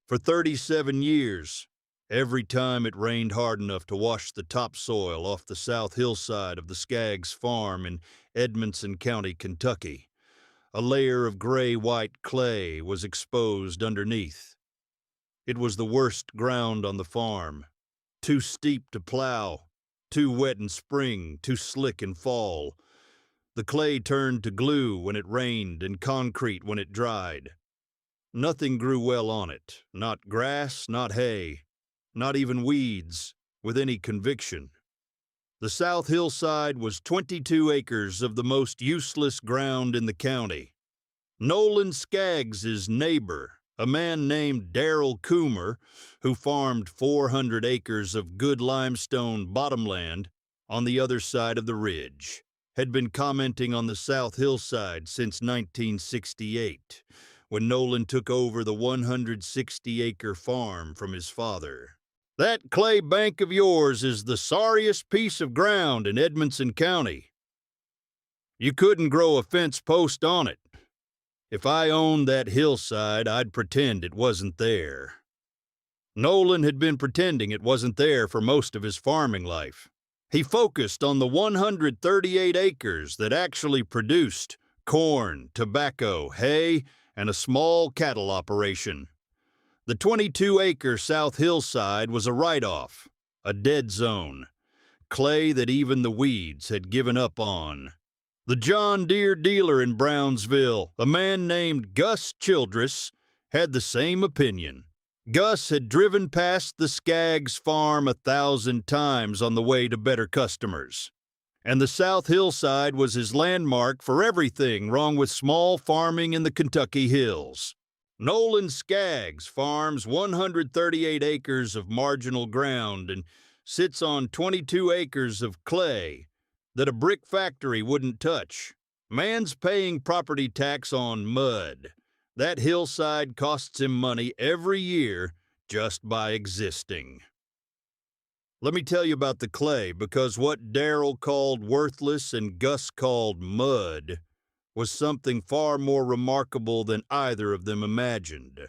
For 37 years, every time it rained hard enough to wash the topsoil off the south hillside of the Skaggs farm in Edmonson County, Kentucky, a layer of gray-white clay was exposed underneath. It was the worst ground on the farm. Too steep to plow, too wet in spring, too slick in fall. The clay turned to glue when it rained and concrete when it dried. Nothing grew well on it, not grass, not hay, not even weeds, with any conviction. The south hillside was 22 acres of the most useless ground in the county. Nolan Skaggs' neighbor, a man named Darrell Coomer, who farmed 400 acres of good limestone bottomland on the other side of the ridge, had been commenting on the south hillside since 1968, when Nolan took over the 160-acre farm from his father. "That clay bank of yours is the sorriest piece of ground in Edmonson County. You couldn't grow a fence post on it. If I owned that hillside, I'd pretend it wasn't there." Nolan had been pretending it wasn't there for most of his farming life. He focused on the 138 acres that actually produced corn, tobacco, hay, and a small cattle operation. The 22-acre south hillside was a write-off, a dead zone, clay that even the weeds had given up on. The John Deere dealer in Brownsville, a man named Gus Childress, had the same opinion. Gus had driven past the Skaggs farm 1,000 times on the way to better customers, and the south hillside was his landmark for everything wrong with small farming in the Kentucky hills. Nolan Skaggs farms 138 acres of marginal ground and sits on 22 acres of clay that a brick factory wouldn't touch. Man's paying property tax on mud. That hillside costs him money every year just by existing. Let me tell you about the clay, because what Darrell called worthless and Gus called mud was something far more remarkable than either of them imagined.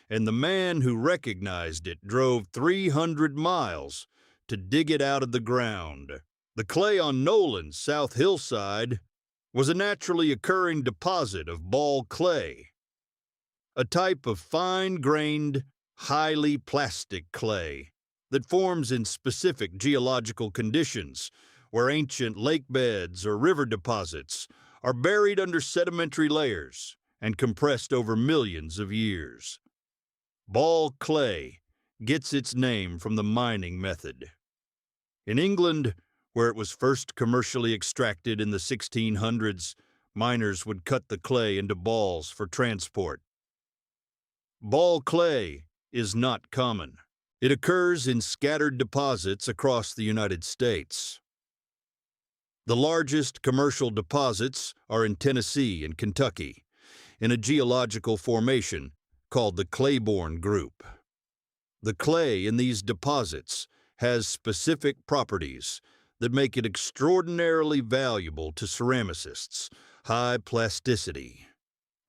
And the man who recognized it drove 300 miles to dig it out of the ground. The clay on Nolan's south hillside was a naturally occurring deposit of ball clay, a type of fine-grained, highly plastic clay that forms in specific geological conditions where ancient lake beds or river deposits are buried under sedimentary layers and compressed over millions of years. Ball clay gets its name from the mining method. In England, where it was first commercially extracted in the 1600s, miners would cut the clay into balls for transport. Ball clay is not common. It occurs in scattered deposits across the United States. The largest commercial deposits are in Tennessee and Kentucky, in a geological formation called the Claiborne Group. The clay in these deposits has specific properties that make it extraordinarily valuable to ceramicists: high plasticity,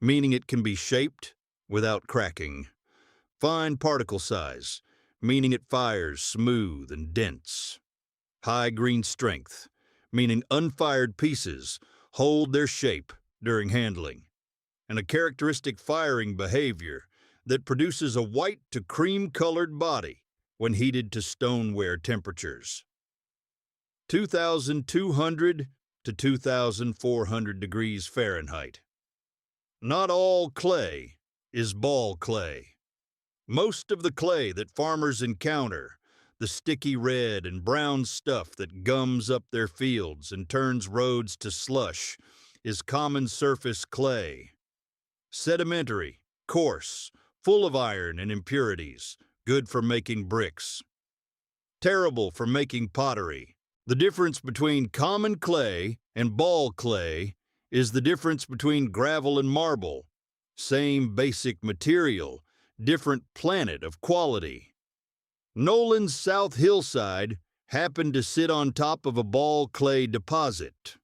meaning it can be shaped without cracking; fine particle size, meaning it fires smooth and dense; high green strength, meaning unfired pieces hold their shape during handling; and a characteristic firing behavior that produces a white to cream-colored body when heated to stoneware temperatures. 2,200 to 2,400 degrees Fahrenheit. Not all clay is ball clay. Most of the clay that farmers encounter, the sticky red and brown stuff that gums up their fields and turns roads to slush, is common surface clay. Sedimentary, coarse, full of iron and impurities, good for making bricks. Terrible for making pottery. The difference between common clay and ball clay is the difference between gravel and marble. Same basic material, different planet of quality. Nolan's south hillside happened to sit on top of a ball clay deposit.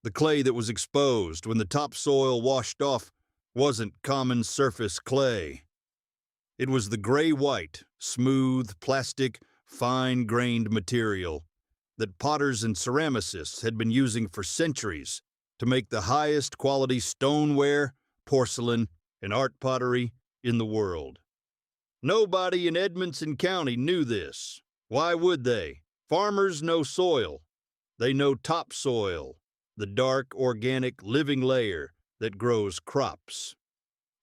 The clay that was exposed when the topsoil washed off wasn't common surface clay. It was the gray-white, smooth, plastic, fine-grained material that potters and ceramicists had been using for centuries to make the highest quality stoneware, porcelain, and art pottery in the world. Nobody in Edmonson County knew this. Why would they? Farmers know soil. They know topsoil, the dark, organic, living layer that grows crops.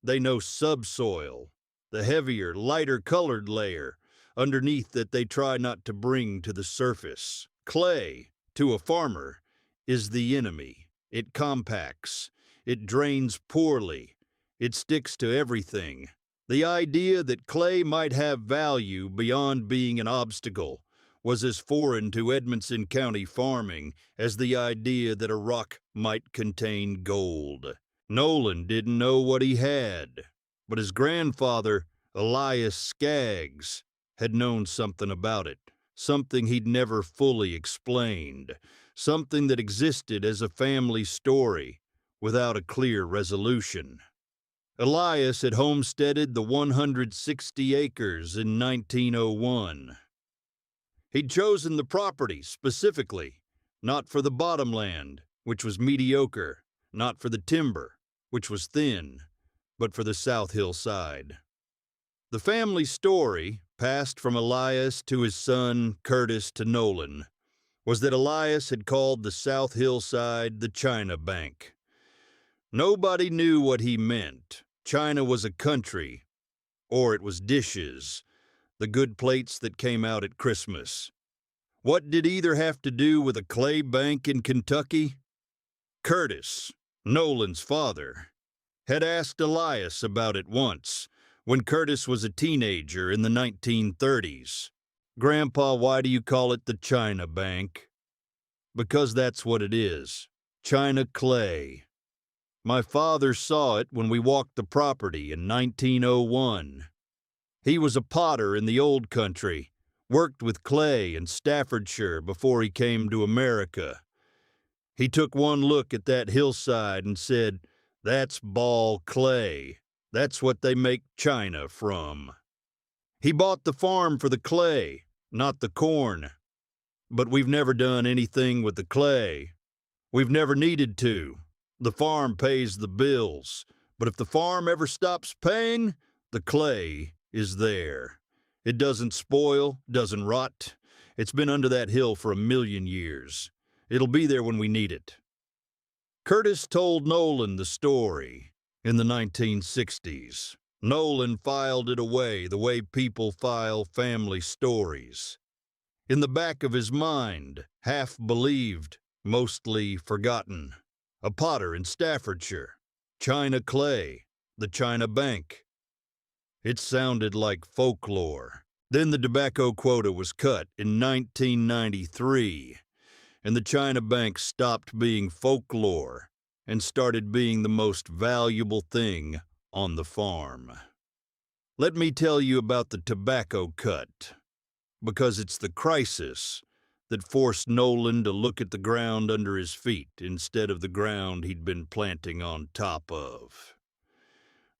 They know subsoil, the heavier, lighter-colored layer underneath that they try not to bring to the surface. Clay, to a farmer, is the enemy. It compacts. It drains poorly. It sticks to everything. The idea that clay might have value beyond being an obstacle was as foreign to Edmonson County farming as the idea that a rock might contain gold. Nolan didn't know what he had, but his grandfather, Elias Skaggs, had known something about it, something he'd never fully explained, something that existed as a family story without a clear resolution. Elias had homesteaded the 160 acres in 1901. He'd chosen the property specifically, not for the bottomland, which was mediocre, not for the timber, which was thin, but for the South Hillside. The family story, passed from Elias to his son Curtis to Nolan, was that Elias had called the South Hillside the China Bank. Nobody knew what he meant. China was a country, or it was dishes, the good plates that came out at Christmas. What did either have to do with a clay bank in Kentucky? Curtis, Nolan's father, had asked Elias about it once, when Curtis was a teenager in the 1930s. "Grandpa, why do you call it the China Bank?" "Because that's what it is. China clay. My father saw it when we walked the property in 1901. He was a potter in the old country, worked with clay in Staffordshire before he came to America. He took one look at that hillside and said, 'That's ball clay. That's what they make china from.' He bought the farm for the clay, not the corn. But we've never done anything with the clay. We've never needed to. The farm pays the bills, but if the farm ever stops paying, the clay is there. It doesn't spoil, doesn't rot. It's been under that hill for 1,000,000 years. It'll be there when we need it." Curtis told Nolan the story in the 1960s. Nolan filed it away the way people file family stories. In the back of his mind, half believed, mostly forgotten. A potter in Staffordshire, China clay, the China Bank. It sounded like folklore. Then the tobacco quota was cut in 1993, and the China Bank stopped being folklore and started being the most valuable thing on the farm. Let me tell you about the tobacco cut, because it's the crisis that forced Nolan to look at the ground under his feet instead of the ground he'd been planting on top of.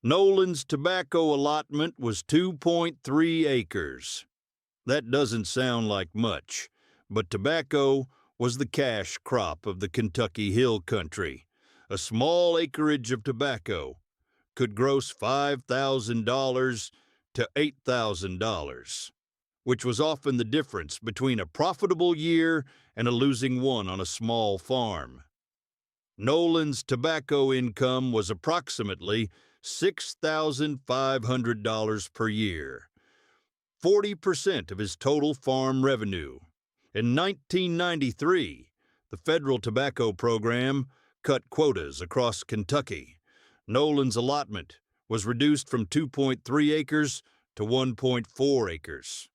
Nolan's tobacco allotment was 2.3 acres. That doesn't sound like much, but tobacco was the cash crop of the Kentucky Hill Country. A small acreage of tobacco could gross $5,000 to $8,000. Which was often the difference between a profitable year and a losing one on a small farm. Nolan's tobacco income was approximately $6,500 per year, 40% of his total farm revenue. In 1993, the federal tobacco program cut quotas across Kentucky. Nolan's allotment was reduced from 2.3 acres to 1.4 acres.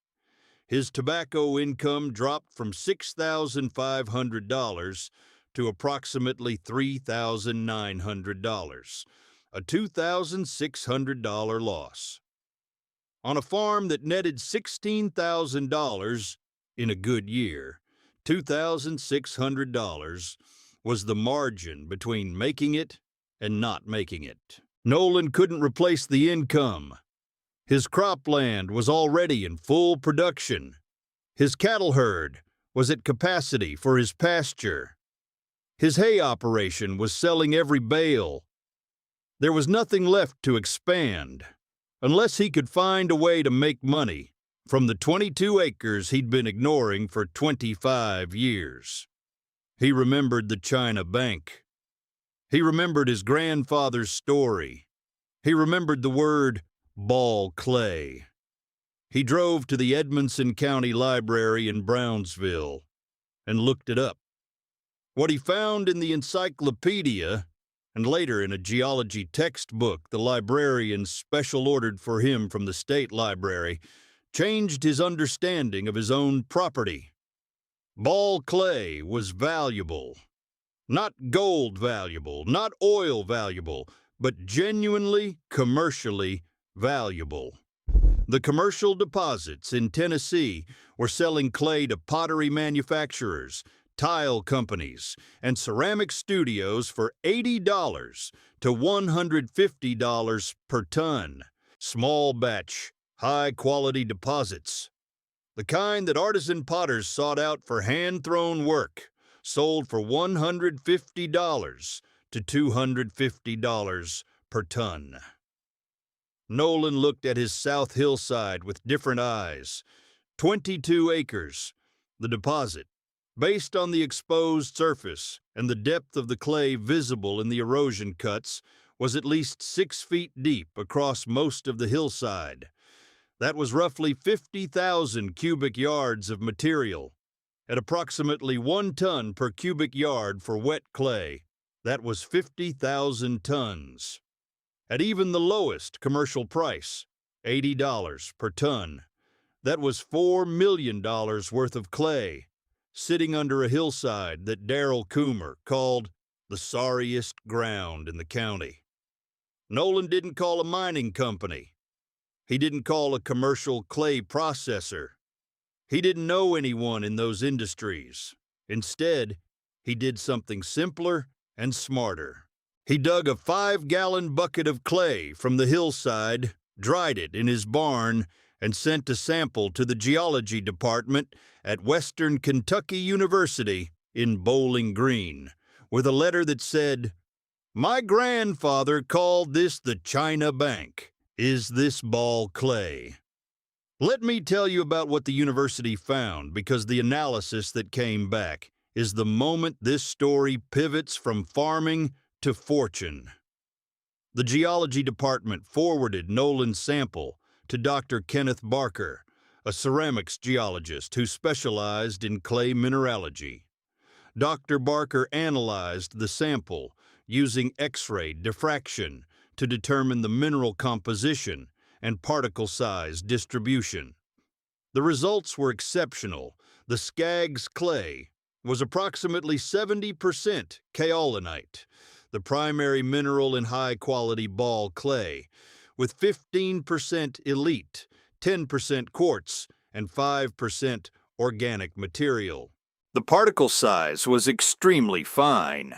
His tobacco income dropped from $6,500 to approximately $3,900, a $2,600 loss. On a farm that netted $16,000 in a good year, $2,600 was the margin between making it and not making it. Nolan couldn't replace the income, His cropland was already in full production. His cattle herd was at capacity for his pasture. His hay operation was selling every bale. There was nothing left to expand, unless he could find a way to make money from the 22 acres he'd been ignoring for 25 years. He remembered the China Bank. He remembered his grandfather's story. He remembered the word ball clay. He drove to the Edmonson County Library in Brownsville and looked it up. What he found in the encyclopedia, and later in a geology textbook the librarian special ordered for him from the state library, changed his understanding of his own property. Ball clay was valuable. Not gold valuable, not oil valuable, but genuinely, commercially valuable. The commercial deposits in Tennessee were selling clay to pottery manufacturers, tile companies, and ceramic studios for $80 to $150 per ton. Small batch, high-quality deposits. The kind that artisan potters sought out for hand-thrown work, sold for $150 to $250 per ton. Nolan looked at his south hillside with different eyes. 22 acres, the deposit, based on the exposed surface and the depth of the clay visible in the erosion cuts, was at least 6 feet deep across most of the hillside. That was roughly 50,000 cubic yards of material. At approximately 1 ton per cubic yard for wet clay, that was 50,000 tons. At even the lowest commercial price, $80 per ton, that was $4 million worth of clay, sitting under a hillside that Darrell Coomer called the sorriest ground in the county. Nolan didn't call a mining company. He didn't call a commercial clay processor. He didn't know anyone in those industries. Instead, he did something simpler and smarter. He dug a 5-gallon bucket of clay from the hillside, dried it in his barn, and sent a sample to the geology department at Western Kentucky University in Bowling Green, with a letter that said, "My grandfather called this the China Bank. Is this ball clay?" Let me tell you about what the university found, because the analysis that came back is the moment this story pivots from farming to fortune. The geology department forwarded Nolan's sample to Dr. Kenneth Barker, a ceramics geologist who specialized in clay mineralogy. Dr. Barker analyzed the sample using X-ray diffraction to determine the mineral composition and particle size distribution. The results were exceptional. The Skaggs clay was approximately 70% kaolinite, the primary mineral in high-quality ball clay, with 15% elite, 10% quartz, and 5% organic material. The particle size was extremely fine.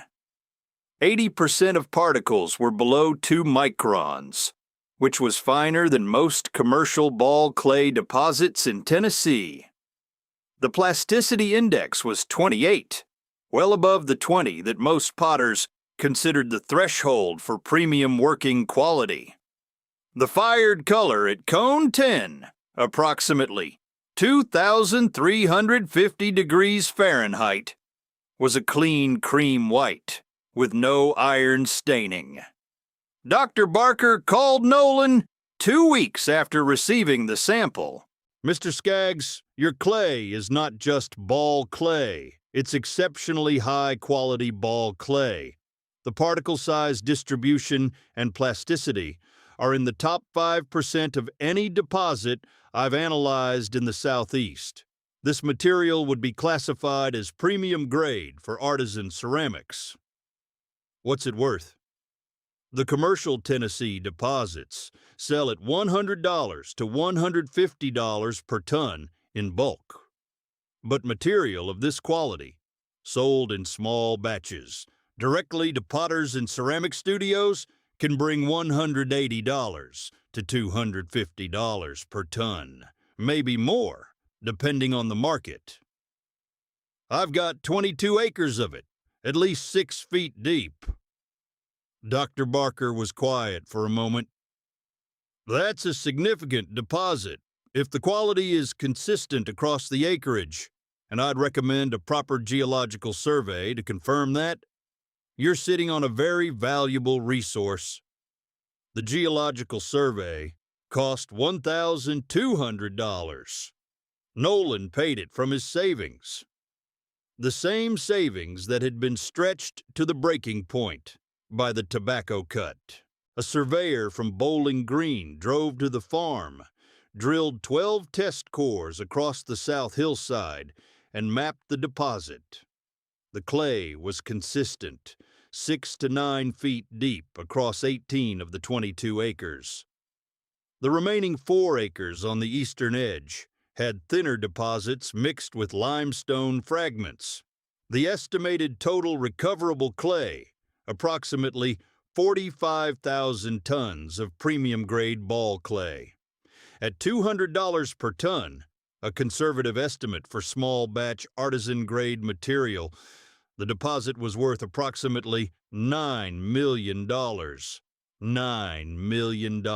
80% of particles were below 2 microns, which was finer than most commercial ball clay deposits in Tennessee. The plasticity index was 28, well above the 20 that most potters considered the threshold for premium working quality. The fired color at cone 10, approximately 2,350 degrees Fahrenheit, was a clean cream white, with no iron staining. Dr. Barker called Nolan 2 weeks after receiving the sample. "Mr. Skaggs, your clay is not just ball clay. It's exceptionally high-quality ball clay. The particle size distribution and plasticity are in the top 5% of any deposit I've analyzed in the Southeast. This material would be classified as premium grade for artisan ceramics." What's it worth? The commercial Tennessee deposits sell at $100 to $150 per ton in bulk. But material of this quality, sold in small batches, directly to potters and ceramic studios, can bring $180 to $250 per ton, maybe more, depending on the market. I've got 22 acres of it, at least 6 feet deep. Dr. Barker was quiet for a moment. That's a significant deposit, if the quality is consistent across the acreage, and I'd recommend a proper geological survey to confirm that. You're sitting on a very valuable resource. The geological survey cost $1,200. Nolan paid it from his savings. The same savings that had been stretched to the breaking point by the tobacco cut. A surveyor from Bowling Green drove to the farm, drilled 12 test cores across the south hillside, and mapped the deposit. The clay was consistent, 6 to 9 feet deep across 18 of the 22 acres. The remaining 4 acres on the eastern edge had thinner deposits mixed with limestone fragments. The estimated total recoverable clay, approximately 45,000 tons of premium-grade ball clay. At $200 per ton, a conservative estimate for small-batch artisan-grade material, the deposit was worth approximately $9 million. $9 million.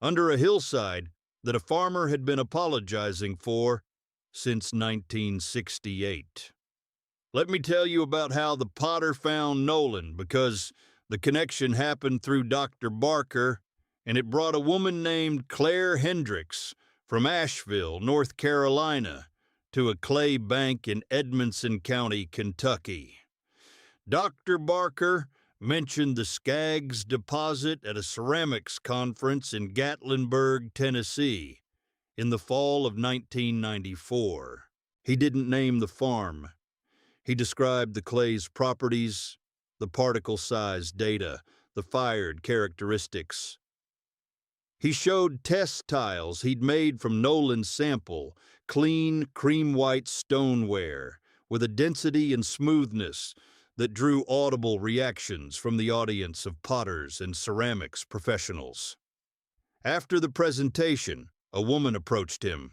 Under a hillside that a farmer had been apologizing for since 1968. Let me tell you about how the potter found Nolan, because the connection happened through Dr. Barker, and it brought a woman named Claire Hendricks from Asheville, North Carolina, to a clay bank in Edmonson County, Kentucky. Dr. Barker mentioned the Skaggs deposit at a ceramics conference in Gatlinburg, Tennessee, in the fall of 1994. He didn't name the farm. He described the clay's properties, the particle size data, the fired characteristics. He showed test tiles he'd made from Nolan's sample, clean, cream-white stoneware, with a density and smoothness that drew audible reactions from the audience of potters and ceramics professionals. After the presentation, a woman approached him.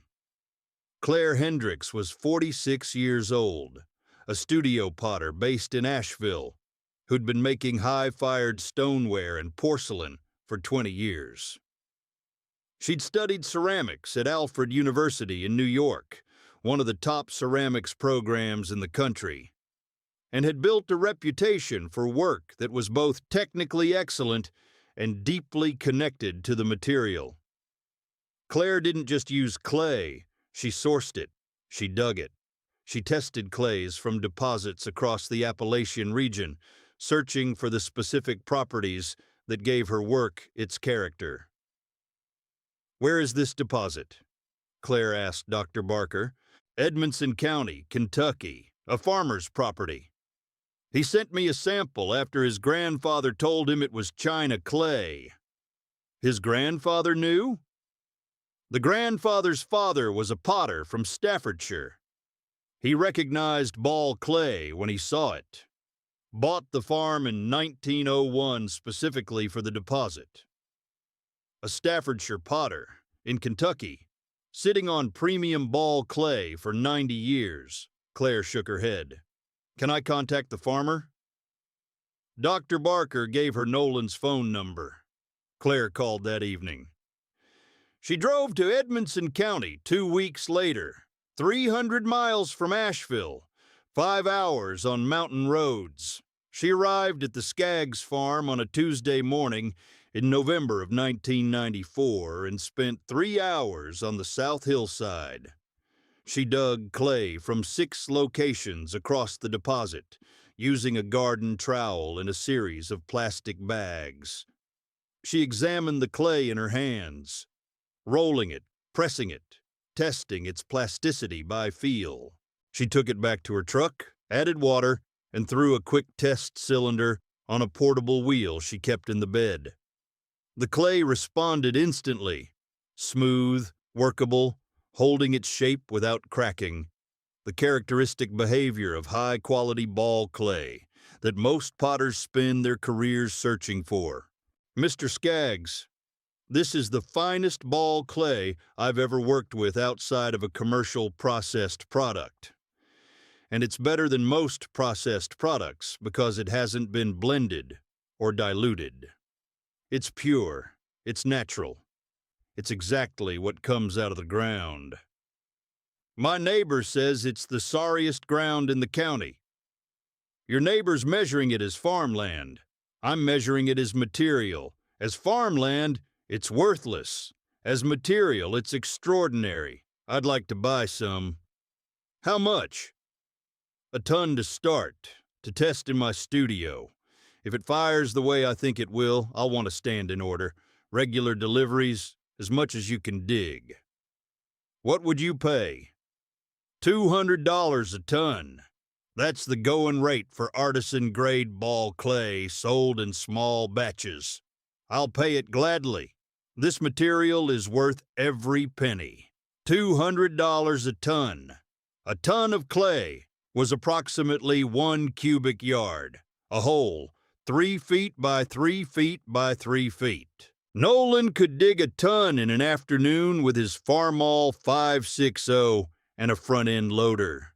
Claire Hendricks was 46 years old, a studio potter based in Asheville, who'd been making high-fired stoneware and porcelain for 20 years. She'd studied ceramics at Alfred University in New York, one of the top ceramics programs in the country, and had built a reputation for work that was both technically excellent and deeply connected to the material. Claire didn't just use clay, she sourced it, she dug it. She tested clays from deposits across the Appalachian region, searching for the specific properties that gave her work its character. "Where is this deposit?" Claire asked Dr. Barker. "Edmonson County, Kentucky, a farmer's property. He sent me a sample after his grandfather told him it was China clay." His grandfather knew? The grandfather's father was a potter from Staffordshire. He recognized ball clay when he saw it. Bought the farm in 1901 specifically for the deposit. A Staffordshire potter, in Kentucky, sitting on premium ball clay for 90 years. Claire shook her head. "Can I contact the farmer?" Dr. Barker gave her Nolan's phone number. Claire called that evening. She drove to Edmonson County 2 weeks later, 300 miles from Asheville, 5 hours on mountain roads. She arrived at the Skaggs farm on a Tuesday morning in November of 1994 and spent 3 hours on the south hillside. She dug clay from 6 locations across the deposit, using a garden trowel and a series of plastic bags. She examined the clay in her hands, rolling it, pressing it, testing its plasticity by feel. She took it back to her truck, added water, and threw a quick test cylinder on a portable wheel she kept in the bed. The clay responded instantly, smooth, workable, holding its shape without cracking. The characteristic behavior of high-quality ball clay, that most potters spend their careers searching for. Mr. Skaggs, this is the finest ball clay I've ever worked with outside of a commercial processed product. And it's better than most processed products because it hasn't been blended or diluted. It's pure, it's natural, it's exactly what comes out of the ground. My neighbor says it's the sorriest ground in the county. Your neighbor's measuring it as farmland. I'm measuring it as material. As farmland, it's worthless. As material, it's extraordinary. I'd like to buy some. How much? A ton to start, to test in my studio. If it fires the way I think it will, I'll want a standing order. Regular deliveries, as much as you can dig. What would you pay? $200 a ton. That's the going rate for artisan-grade ball clay sold in small batches. I'll pay it gladly. This material is worth every penny. $200 a ton. A ton of clay was approximately 1 cubic yard, a hole 3 feet by 3 feet by 3 feet. Nolan could dig a ton in an afternoon with his Farmall 560 and a front-end loader.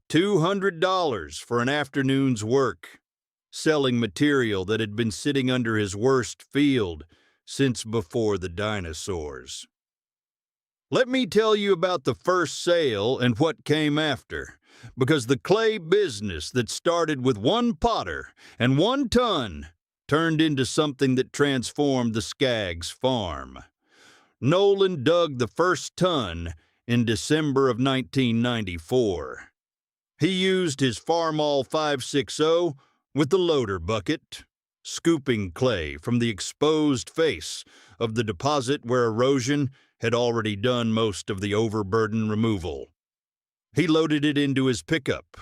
$200 for an afternoon's work, selling material that had been sitting under his worst field since before the dinosaurs. Let me tell you about the first sale and what came after, because the clay business that started with 1 potter and 1 ton turned into something that transformed the Skaggs farm. Nolan dug the first ton in December of 1994. He used his Farmall 560 with the loader bucket, scooping clay from the exposed face of the deposit where erosion had already done most of the overburden removal. He loaded it into his pickup.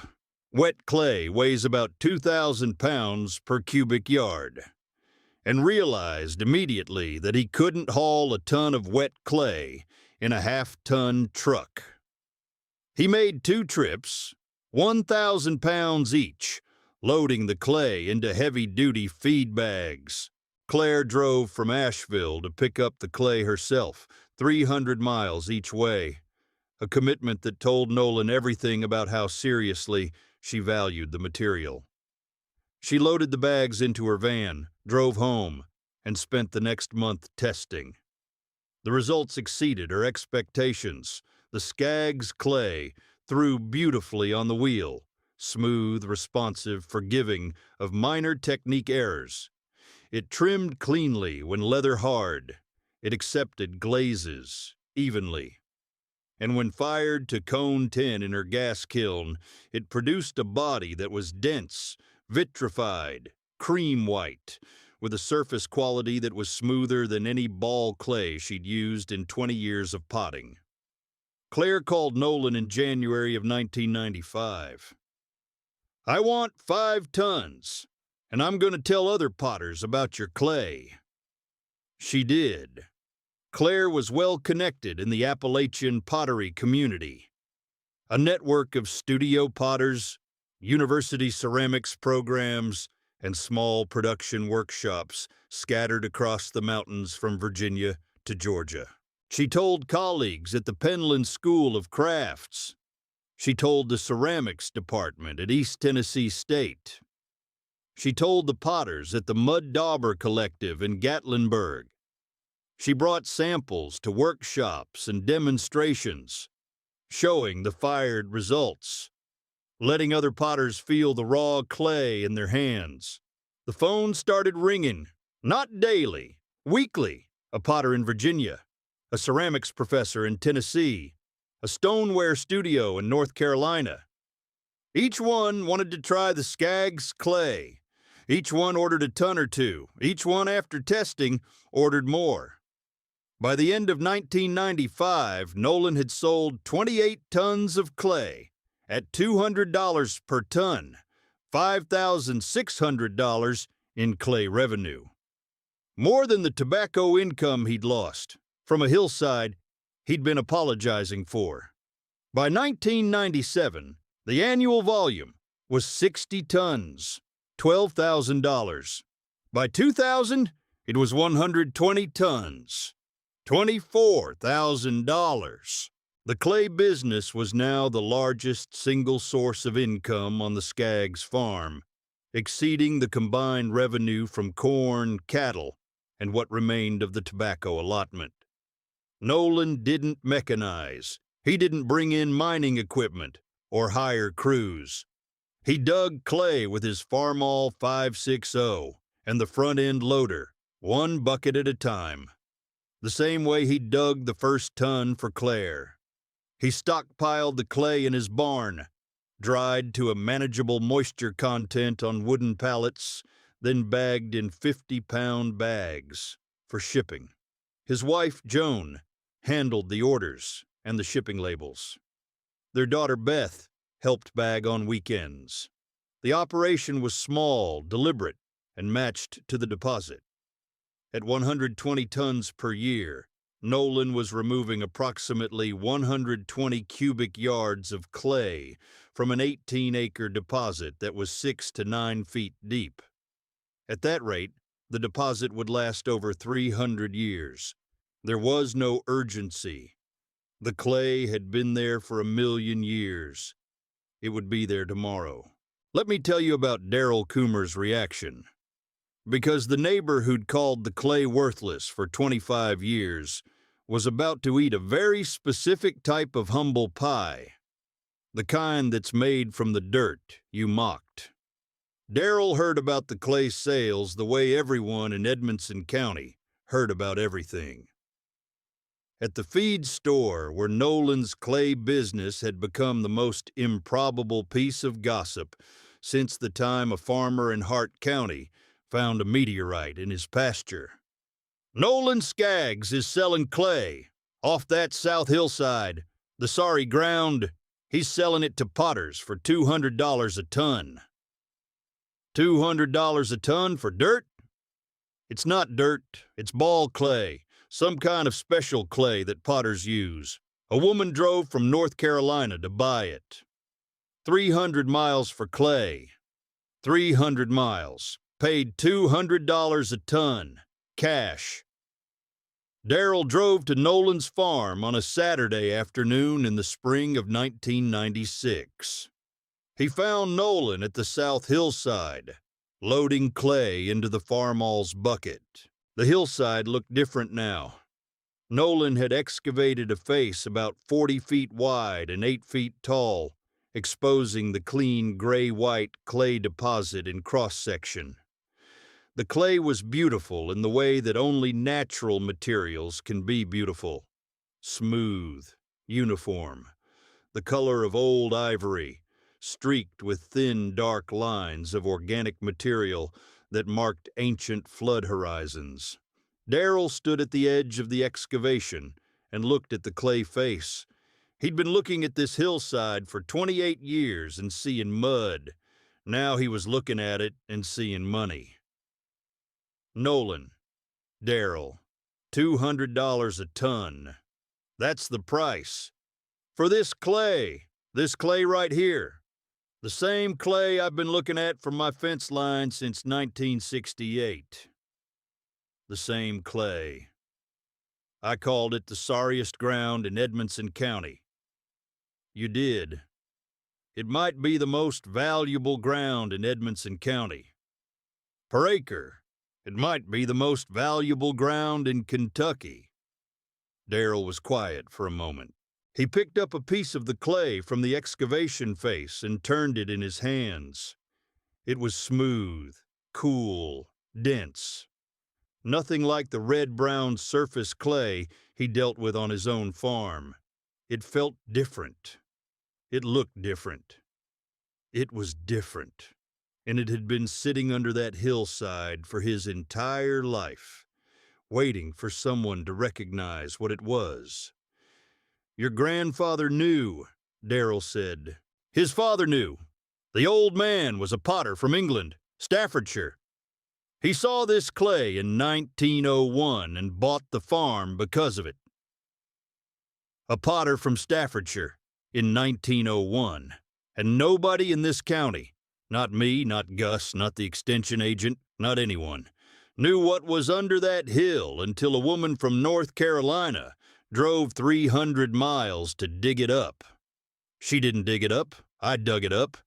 Wet clay weighs about 2,000 pounds per cubic yard, and realized immediately that he couldn't haul a ton of wet clay in a half-ton truck. He made 2 trips, 1,000 pounds each, loading the clay into heavy-duty feed bags. Claire drove from Asheville to pick up the clay herself, 300 miles each way, a commitment that told Nolan everything about how seriously she valued the material. She loaded the bags into her van, drove home, and spent the next month testing. The results exceeded her expectations. The Skaggs clay threw beautifully on the wheel, smooth, responsive, forgiving of minor technique errors. It trimmed cleanly when leather hard. It accepted glazes evenly. And when fired to cone 10 in her gas kiln, it produced a body that was dense, vitrified, cream white, with a surface quality that was smoother than any ball clay she'd used in 20 years of potting. Claire called Nolan in January of 1995. "I want 5 tons, and I'm going to tell other potters about your clay." She did. Claire was well connected in the Appalachian pottery community. A network of studio potters, university ceramics programs, and small production workshops scattered across the mountains from Virginia to Georgia. She told colleagues at the Penland School of Crafts. She told the ceramics department at East Tennessee State. She told the potters at the Mud Dauber Collective in Gatlinburg. She brought samples to workshops and demonstrations, showing the fired results, letting other potters feel the raw clay in their hands. The phone started ringing, not daily, weekly. A potter in Virginia, a ceramics professor in Tennessee, a stoneware studio in North Carolina. Each one wanted to try the Skaggs clay. Each one ordered a ton or two. Each one, after testing, ordered more. By the end of 1995, Nolan had sold 28 tons of clay at $200 per ton, $5,600 in clay revenue. More than the tobacco income he'd lost from a hillside he'd been apologizing for. By 1997, the annual volume was 60 tons, $12,000. By 2000, it was 120 tons. $24,000. The clay business was now the largest single source of income on the Skaggs farm, exceeding the combined revenue from corn, cattle, and what remained of the tobacco allotment. Nolan didn't mechanize. He didn't bring in mining equipment or hire crews. He dug clay with his Farmall 560 and the front-end loader, one bucket at a time. The same way he dug the first ton for Claire. He stockpiled the clay in his barn, dried to a manageable moisture content on wooden pallets, then bagged in 50-pound bags for shipping. His wife, Joan, handled the orders and the shipping labels. Their daughter, Beth, helped bag on weekends. The operation was small, deliberate, and matched to the deposit. At 120 tons per year, Nolan was removing approximately 120 cubic yards of clay from an 18-acre deposit that was 6 to 9 feet deep. At that rate, the deposit would last over 300 years. There was no urgency. The clay had been there for 1,000,000 years. It would be there tomorrow. Let me tell you about Darrell Coomer's reaction. Because the neighbor who'd called the clay worthless for 25 years was about to eat a very specific type of humble pie, the kind that's made from the dirt you mocked. Darrell heard about the clay sales the way everyone in Edmonson County heard about everything. At the feed store where Nolan's clay business had become the most improbable piece of gossip since the time a farmer in Hart County found a meteorite in his pasture. Nolan Skaggs is selling clay off that south hillside, the sorry ground. He's selling it to potters for $200 a ton. $200 a ton for dirt? It's not dirt, it's ball clay, some kind of special clay that potters use. A woman drove from North Carolina to buy it. 300 miles for clay. 300 miles. Paid $200 a ton, cash. Darrell drove to Nolan's farm on a Saturday afternoon in the spring of 1996. He found Nolan at the south hillside, loading clay into the Farmall's bucket. The hillside looked different now. Nolan had excavated a face about 40 feet wide and 8 feet tall, exposing the clean gray-white clay deposit in cross-section. The clay was beautiful in the way that only natural materials can be beautiful. Smooth, uniform, the color of old ivory, streaked with thin, dark lines of organic material that marked ancient flood horizons. Darrell stood at the edge of the excavation and looked at the clay face. He'd been looking at this hillside for 28 years and seeing mud. Now he was looking at it and seeing money. Nolan, Darrell, $200 a ton. That's the price. For this clay right here. The same clay I've been looking at from my fence line since 1968. The same clay. I called it the sorriest ground in Edmonson County. You did. It might be the most valuable ground in Edmonson County. Per acre, it might be the most valuable ground in Kentucky. Darrell was quiet for a moment. He picked up a piece of the clay from the excavation face and turned it in his hands. It was smooth, cool, dense. Nothing like the red-brown surface clay he dealt with on his own farm. It felt different. It looked different. It was different. And it had been sitting under that hillside for his entire life, waiting for someone to recognize what it was. Your grandfather knew, Darrell said. His father knew. The old man was a potter from England, Staffordshire. He saw this clay in 1901 and bought the farm because of it. A potter from Staffordshire in 1901, and nobody in this county, Not me, not Gus, not the extension agent, not anyone. Knew what was under that hill until a woman from North Carolina drove 300 miles to dig it up. She didn't dig it up, I dug it up.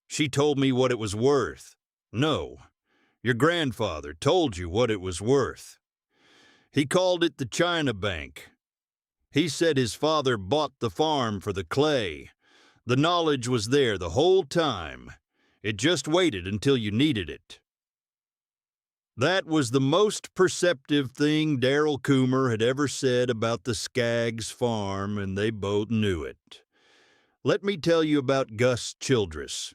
She told me what it was worth. No, your grandfather told you what it was worth. He called it the China Bank. He said his father bought the farm for the clay. The knowledge was there the whole time. It just waited until you needed it. That was the most perceptive thing Darrell Coomer had ever said about the Skaggs farm, and they both knew it. Let me tell you about Gus Childress,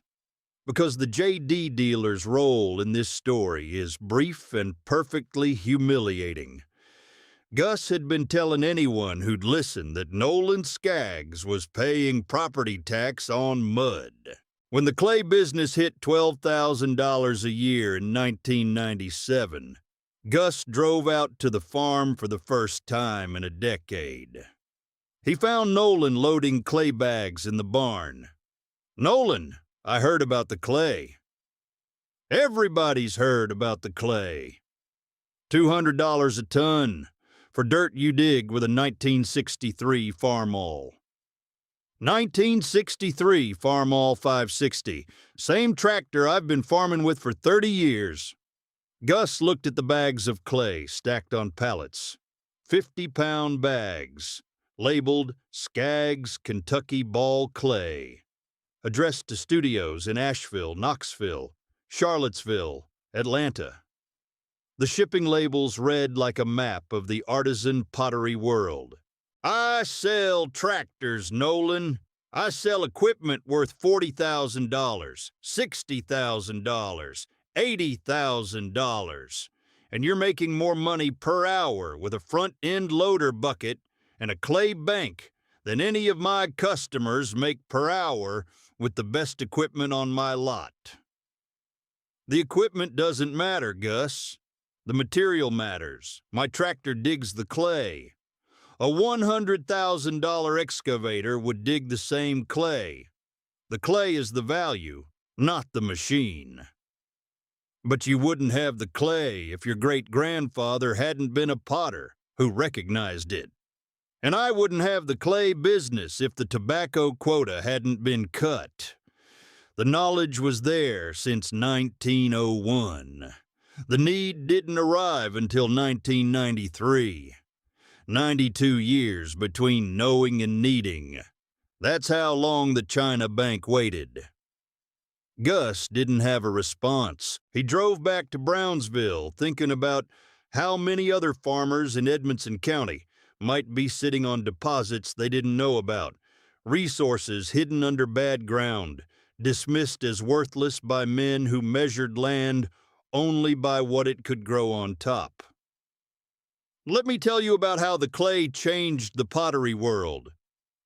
because the J.D. dealer's role in this story is brief and perfectly humiliating. Gus had been telling anyone who'd listen that Nolan Skaggs was paying property tax on mud. When the clay business hit $12,000 a year in 1997, Gus drove out to the farm for the first time in a decade. He found Nolan loading clay bags in the barn. "Nolan, I heard about the clay." "Everybody's heard about the clay. $200 a ton for dirt you dig with a 1963 Farmall. 1963 Farmall 560, same tractor I've been farming with for 30 years. Gus looked at the bags of clay stacked on pallets. 50-pound bags, labeled Skaggs Kentucky Ball Clay. Addressed to studios in Asheville, Knoxville, Charlottesville, Atlanta. The shipping labels read like a map of the artisan pottery world. "I sell tractors, Nolan. I sell equipment worth $40,000, $60,000, $80,000. And you're making more money per hour with a front-end loader bucket and a clay bank than any of my customers make per hour with the best equipment on my lot." "The equipment doesn't matter, Gus. The material matters. My tractor digs the clay. A $100,000 excavator would dig the same clay. The clay is the value, not the machine. But you wouldn't have the clay if your great-grandfather hadn't been a potter who recognized it. And I wouldn't have the clay business if the tobacco quota hadn't been cut. The knowledge was there since 1901. The need didn't arrive until 1993. 92 years between knowing and needing. That's how long the China Bank waited." Gus didn't have a response. He drove back to Brownsville thinking about how many other farmers in Edmonson County might be sitting on deposits they didn't know about, resources hidden under bad ground, dismissed as worthless by men who measured land only by what it could grow on top. Let me tell you about how the clay changed the pottery world.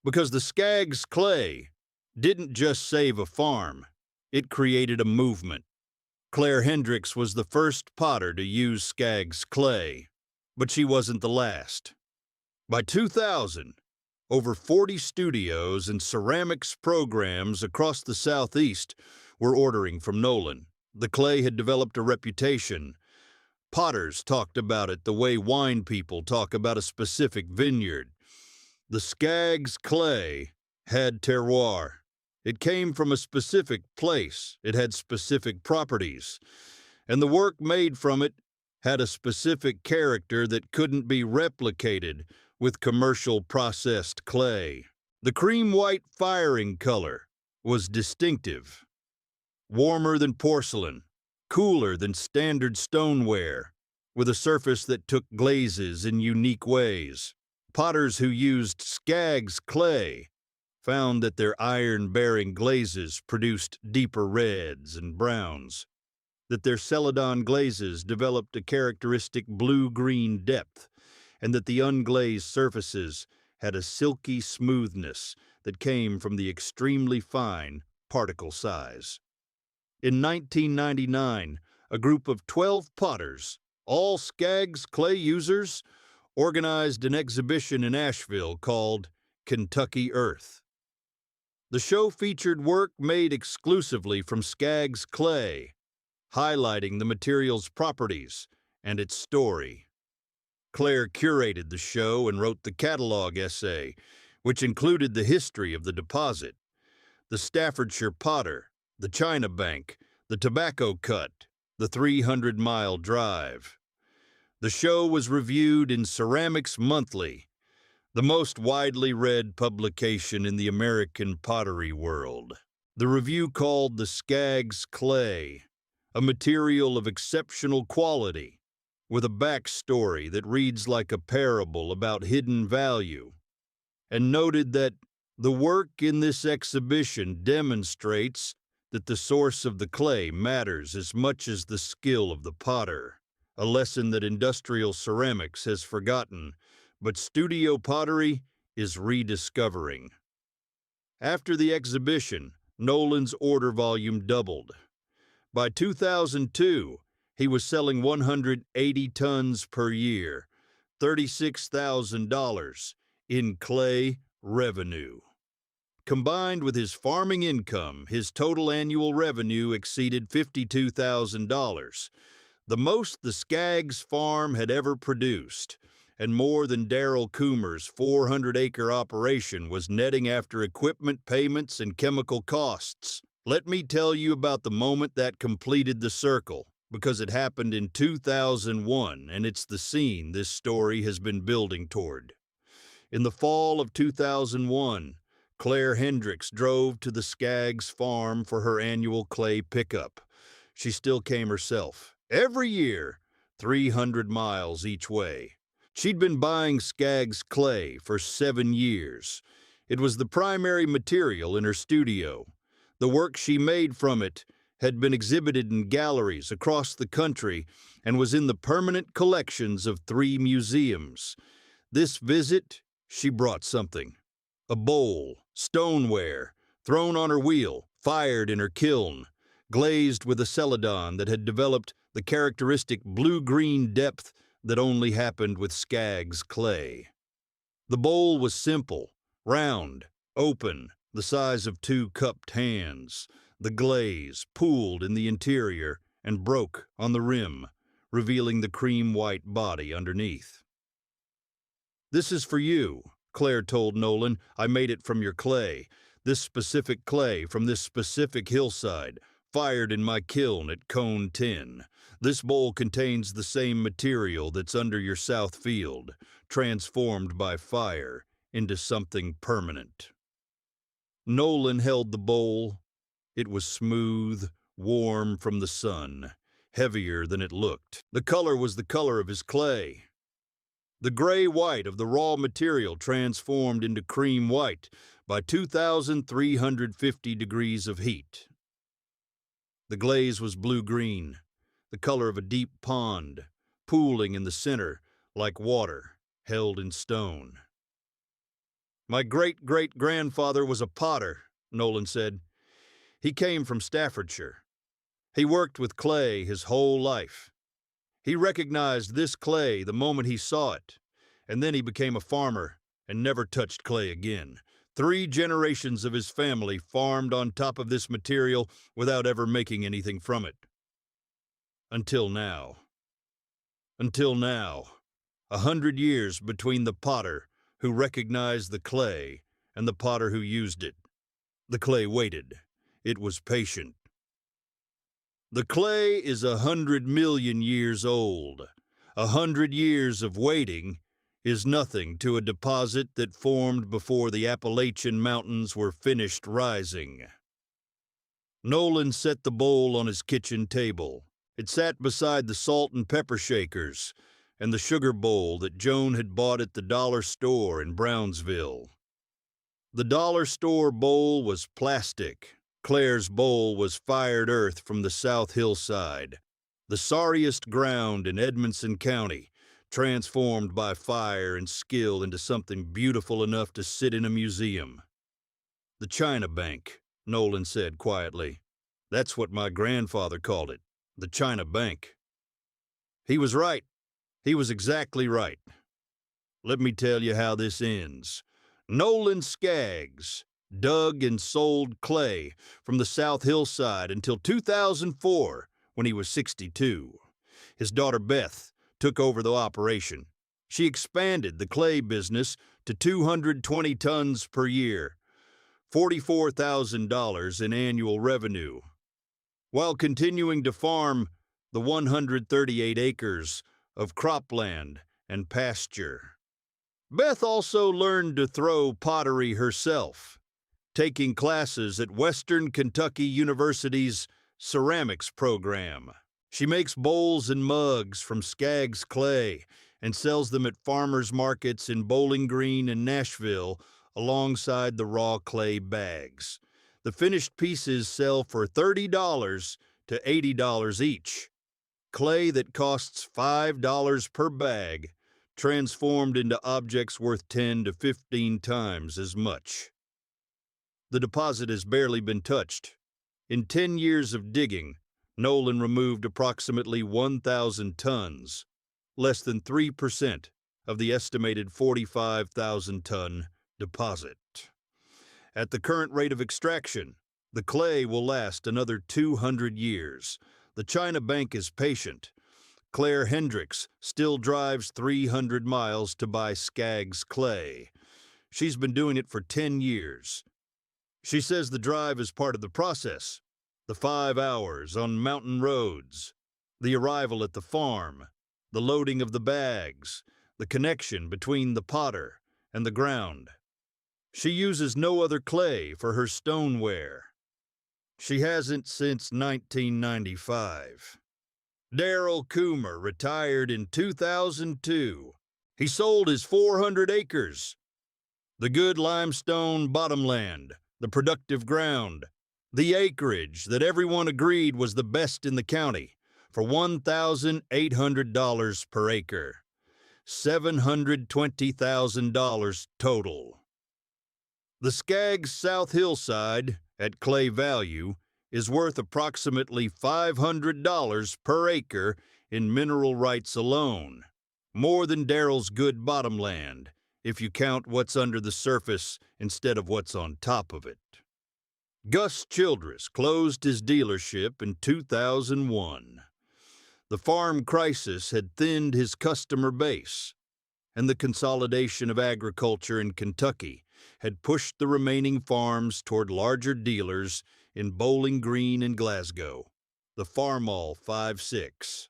Because the Skaggs clay didn't just save a farm, it created a movement. Claire Hendricks was the first potter to use Skaggs clay, but she wasn't the last. By 2000, over 40 studios and ceramics programs across the Southeast were ordering from Nolan. The clay had developed a reputation. Potters talked about it the way wine people talk about a specific vineyard. The Skaggs clay had terroir. It came from a specific place. It had specific properties. And the work made from it had a specific character that couldn't be replicated with commercial processed clay. The cream white firing color was distinctive. Warmer than porcelain, cooler than standard stoneware, with a surface that took glazes in unique ways. Potters who used Skaggs clay found that their iron-bearing glazes produced deeper reds and browns, that their celadon glazes developed a characteristic blue-green depth, and that the unglazed surfaces had a silky smoothness that came from the extremely fine particle size. In 1999, a group of 12 potters, all Skaggs clay users, organized an exhibition in Asheville called Kentucky Earth. The show featured work made exclusively from Skaggs clay, highlighting the material's properties and its story. Claire curated the show and wrote the catalog essay, which included the history of the deposit, the Staffordshire Potter, the China Bank, the Tobacco Cut, the 300-mile drive. The show was reviewed in Ceramics Monthly, the most widely read publication in the American pottery world. The review called the Skaggs clay a material of exceptional quality, with a backstory that reads like a parable about hidden value, and noted that the work in this exhibition demonstrates that the source of the clay matters as much as the skill of the potter, a lesson that industrial ceramics has forgotten, but studio pottery is rediscovering. After the exhibition, Nolan's order volume doubled. By 2002, he was selling 180 tons per year, $36,000 in clay revenue. Combined with his farming income, his total annual revenue exceeded $52,000, the most the Skaggs farm had ever produced, and more than Darrell Coomer's 400-acre operation was netting after equipment payments and chemical costs. Let me tell you about the moment that completed the circle, because it happened in 2001, and it's the scene this story has been building toward. In the fall of 2001, Claire Hendricks drove to the Skaggs farm for her annual clay pickup. She still came herself, every year, 300 miles each way. She'd been buying Skaggs clay for 7 years. It was the primary material in her studio. The work she made from it had been exhibited in galleries across the country and was in the permanent collections of 3 museums. This visit, she brought something. A bowl, stoneware, thrown on her wheel, fired in her kiln, glazed with a celadon that had developed the characteristic blue-green depth that only happened with Skaggs clay. The bowl was simple, round, open, the size of 2 cupped hands. The glaze pooled in the interior and broke on the rim, revealing the cream-white body underneath. "This is for you," Claire told Nolan. "I made it from your clay. This specific clay from this specific hillside, fired in my kiln at Cone 10. This bowl contains the same material that's under your south field, transformed by fire into something permanent." Nolan held the bowl. It was smooth, warm from the sun, heavier than it looked. The color was the color of his clay. The gray-white of the raw material transformed into cream-white by 2,350 degrees of heat. The glaze was blue-green, the color of a deep pond, pooling in the center like water held in stone. "My great-great-grandfather was a potter," Nolan said. "He came from Staffordshire. He worked with clay his whole life. He recognized this clay the moment he saw it, and then he became a farmer and never touched clay again. 3 generations of his family farmed on top of this material without ever making anything from it. Until now. Until now. 100 years between the potter who recognized the clay and the potter who used it. The clay waited. It was patient. The clay is 100 million years old. 100 years of waiting is nothing to a deposit that formed before the Appalachian Mountains were finished rising." Nolan set the bowl on his kitchen table. It sat beside the salt and pepper shakers and the sugar bowl that Joan had bought at the dollar store in Brownsville. The dollar store bowl was plastic. Claire's bowl was fired earth from the South Hillside, the sorriest ground in Edmonson County, transformed by fire and skill into something beautiful enough to sit in a museum. "The China Bank," Nolan said quietly. "That's what my grandfather called it, the China Bank." He was right. He was exactly right. Let me tell you how this ends. Nolan Skaggs, dug and sold clay from the South Hillside until 2004 when he was 62. His daughter Beth took over the operation. She expanded the clay business to 220 tons per year, $44,000 in annual revenue, while continuing to farm the 138 acres of cropland and pasture. Beth also learned to throw pottery herself, taking classes at Western Kentucky University's ceramics program. She makes bowls and mugs from Skaggs clay and sells them at farmers markets in Bowling Green and Nashville alongside the raw clay bags. The finished pieces sell for $30 to $80 each. Clay that costs $5 per bag, transformed into objects worth 10 to 15 times as much. The deposit has barely been touched. In 10 years of digging, Nolan removed approximately 1,000 tons, less than 3% of the estimated 45,000-ton deposit. At the current rate of extraction, the clay will last another 200 years. The China Bank is patient. Claire Hendricks still drives 300 miles to buy Skaggs clay. She's been doing it for 10 years. She says the drive is part of the process. The 5 hours on mountain roads, the arrival at the farm, the loading of the bags, the connection between the potter and the ground. She uses no other clay for her stoneware. She hasn't since 1995. Daryl Coomer retired in 2002. He sold his 400 acres. The good limestone bottomland, the productive ground, the acreage that everyone agreed was the best in the county, for $1,800 per acre. $720,000 total. The Skaggs South Hillside, at clay value, is worth approximately $500 per acre in mineral rights alone, more than Daryl's good bottomland, if you count what's under the surface instead of what's on top of it. Gus Childress closed his dealership in 2001. The farm crisis had thinned his customer base, and the consolidation of agriculture in Kentucky had pushed the remaining farms toward larger dealers in Bowling Green and Glasgow, the Farmall 5-6.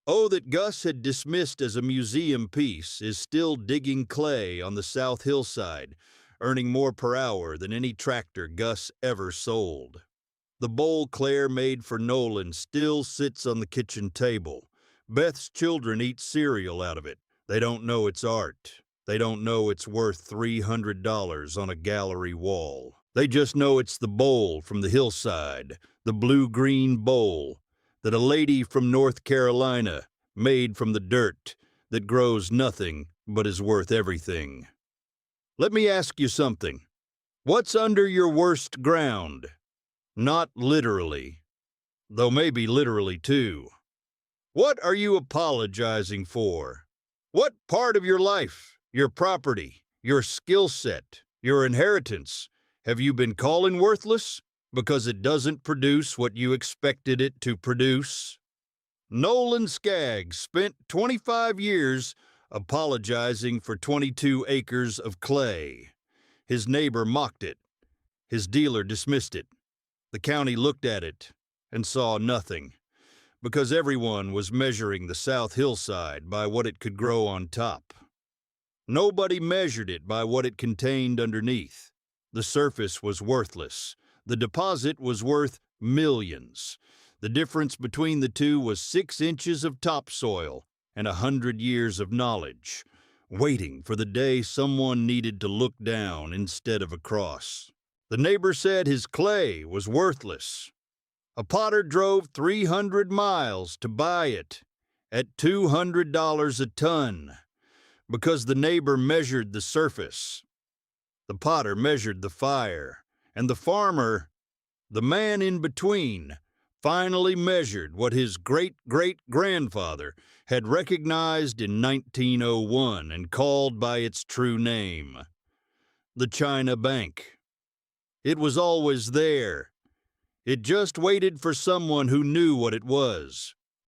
Oh, that Gus had dismissed as a museum piece is still digging clay on the South Hillside, earning more per hour than any tractor Gus ever sold. The bowl Claire made for Nolan still sits on the kitchen table. Beth's children eat cereal out of it. They don't know it's art. They don't know it's worth $300 on a gallery wall. They just know it's the bowl from the hillside, the blue-green bowl that a lady from North Carolina made from the dirt that grows nothing but is worth everything. Let me ask you something. What's under your worst ground? Not literally, though maybe literally too. What are you apologizing for? What part of your life, your property, your skill set, your inheritance have you been calling worthless because it doesn't produce what you expected it to produce? Nolan Skaggs spent 25 years apologizing for 22 acres of clay. His neighbor mocked it. His dealer dismissed it. The county looked at it and saw nothing, because everyone was measuring the South Hillside by what it could grow on top. Nobody measured it by what it contained underneath. The surface was worthless. The deposit was worth millions. The difference between the two was 6 inches of topsoil and 100 years of knowledge, waiting for the day someone needed to look down instead of across. The neighbor said his clay was worthless. A potter drove 300 miles to buy it at $200 a ton because the neighbor measured the surface. The potter measured the fire, and the farmer, the man in between, finally measured what his great-great-grandfather had recognized in 1901 and called by its true name, the China Bank. It was always there. It just waited for someone who knew what it was.